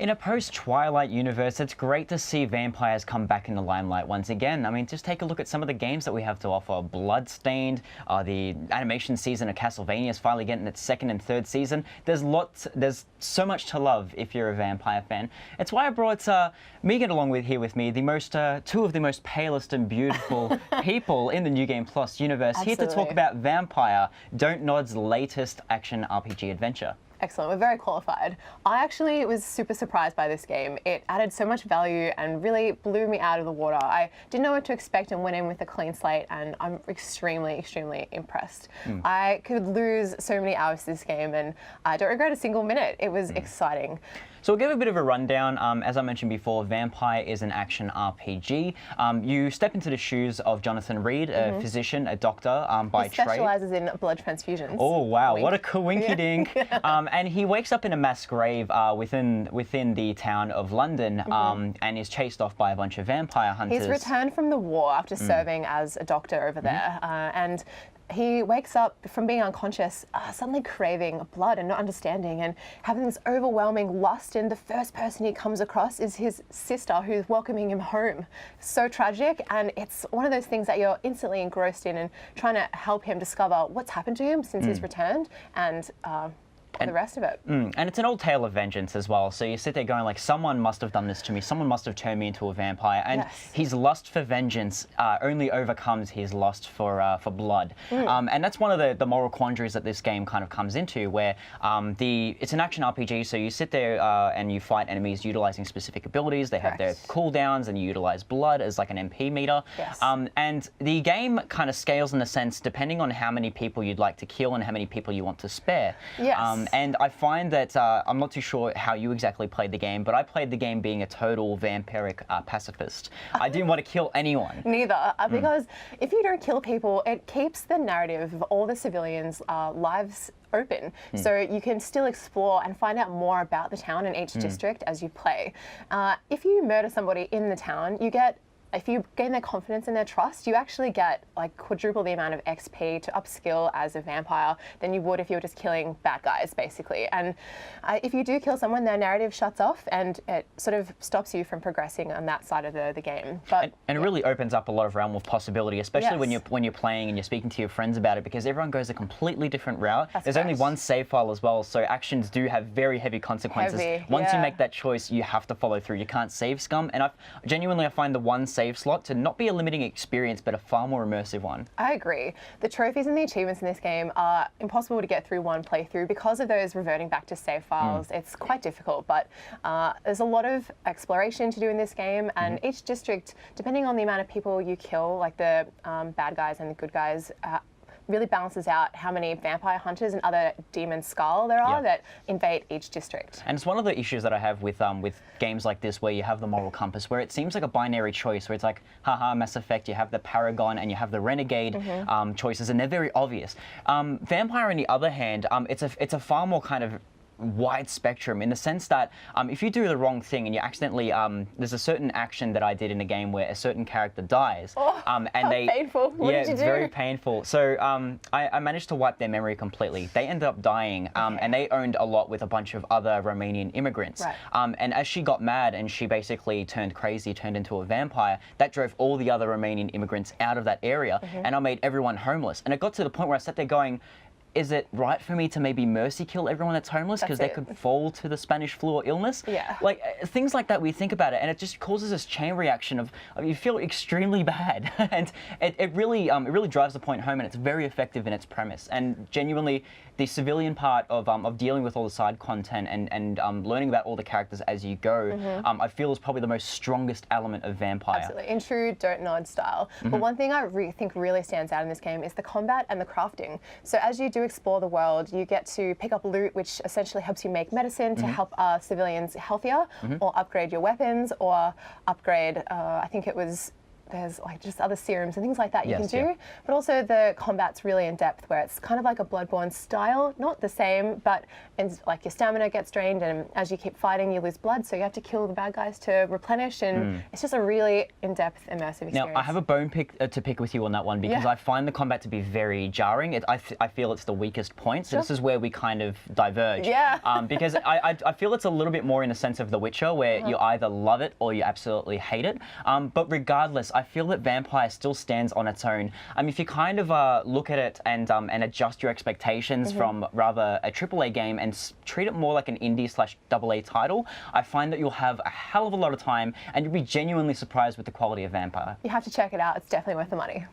In a post-Twilight universe, it's great to see vampires come back in the limelight once again. I mean, just take a look at some of the games that we have to offer. Bloodstained, the animation season of Castlevania is finally getting its second and third season. There's so much to love if you're a vampire fan. It's why I brought Megan along here with me, two of the most palest and beautiful people in the New Game Plus universe, Absolutely. here to talk about Vampyr, Dontnod's latest action RPG adventure. Excellent. We're very qualified. I actually was super surprised by this game. It added so much value and really blew me out of the water. I didn't know what to expect and went in with a clean slate, and I'm extremely, extremely impressed. I could lose so many hours to this game, and I don't regret a single minute. It was exciting. So we'll give a bit of a rundown. As I mentioned before, Vampyr is an action RPG. You step into the shoes of Jonathan Reed, a physician, a doctor by trade. He specializes in blood transfusions. Oh, wow. Wink. What a coinky-dink. And he wakes up in a mass grave within the town of London and is chased off by a bunch of vampire hunters. He's returned from the war after serving as a doctor over there, and he wakes up from being unconscious, suddenly craving blood and not understanding and having this overwhelming lust, and the first person he comes across is his sister, who's welcoming him home. So tragic, and it's one of those things that you're instantly engrossed in and trying to help him discover what's happened to him since he's returned, and the rest of it. And it's an old tale of vengeance as well. So you sit there going like, someone must have done this to me. Someone must have turned me into a vampire. And his lust for vengeance only overcomes his lust for blood. And that's one of the moral quandaries that this game kind of comes into, where it's an action RPG. So you sit there and you fight enemies utilizing specific abilities. They have their cooldowns, and you utilize blood as like an MP meter. And the game kind of scales in a sense depending on how many people you'd like to kill and how many people you want to spare. And I find that, I'm not too sure how you exactly played the game, but I played the game being a total vampiric pacifist. I didn't want to kill anyone. Neither, because if you don't kill people, it keeps the narrative of all the civilians' lives open. So you can still explore and find out more about the town and each district as you play. If you murder somebody in the town, if you gain their confidence and their trust, you actually get like quadruple the amount of XP to upskill as a vampire than you would if you were just killing bad guys, basically. And if you do kill someone, their narrative shuts off, and it sort of stops you from progressing on that side of the game. But and it really opens up a lot of realm of possibility, especially when you're playing and you're speaking to your friends about it, because everyone goes a completely different route. There's only one save file as well, so actions do have very heavy consequences. Once you make that choice, you have to follow through. You can't save scum, and I find the one save slot to not be a limiting experience, but a far more immersive one. I agree. The trophies and the achievements in this game are impossible to get through one playthrough because of those reverting back to save files. It's quite difficult, but there's a lot of exploration to do in this game, and each district, depending on the amount of people you kill, like the bad guys and the good guys, really balances out how many vampire hunters and other demon skull there are that invade each district. And it's one of the issues that I have with games like this, where you have the moral compass, where it seems like a binary choice, where it's like, haha, Mass Effect, you have the Paragon and you have the Renegade choices, and they're very obvious. Vampyr, on the other hand, it's a far more kind of wide spectrum, in the sense that if you do the wrong thing and you accidentally there's a certain action that I did in a game where a certain character dies, and how painful. What did you do? It's very painful. So I managed to wipe their memory completely. They ended up dying, and they owned a lot with a bunch of other Romanian immigrants. And as she got mad and she basically turned crazy, turned into a vampire, that drove all the other Romanian immigrants out of that area, and I made everyone homeless. And it got to the point where I sat there going, is it right for me to maybe mercy kill everyone that's homeless because they could fall to the Spanish flu or illness? Like things like that, we think about it, and it just causes this chain reaction of you feel extremely bad, and it really drives the point home, and it's very effective in its premise. And genuinely, the civilian part of dealing with all the side content and learning about all the characters as you go, I feel is probably the most strongest element of Vampyr. Absolutely, in true Dontnod style. But one thing I think really stands out in this game is the combat and the crafting. So as you do explore the world, you get to pick up loot, which essentially helps you make medicine to help civilians healthier, or upgrade your weapons, or upgrade, I think it was there's like just other serums and things like that you Yes, can do. yeah. But also the combat's really in depth, where it's kind of like a Bloodborne style, not the same, but like your stamina gets drained, and as you keep fighting, you lose blood, so you have to kill the bad guys to replenish, and it's just a really in-depth, immersive experience. Now, I have a bone to pick with you on that one, because I find the combat to be very jarring. I feel it's the weakest point, so this is where we kind of diverge. Yeah. Because I feel it's a little bit more in the sense of The Witcher, where you either love it or you absolutely hate it. But regardless, I feel that Vampyr still stands on its own. If you kind of look at it and adjust your expectations from rather a AAA game and treat it more like an indie/AA title, I find that you'll have a hell of a lot of time and you'll be genuinely surprised with the quality of Vampyr. You have to check it out. It's definitely worth the money.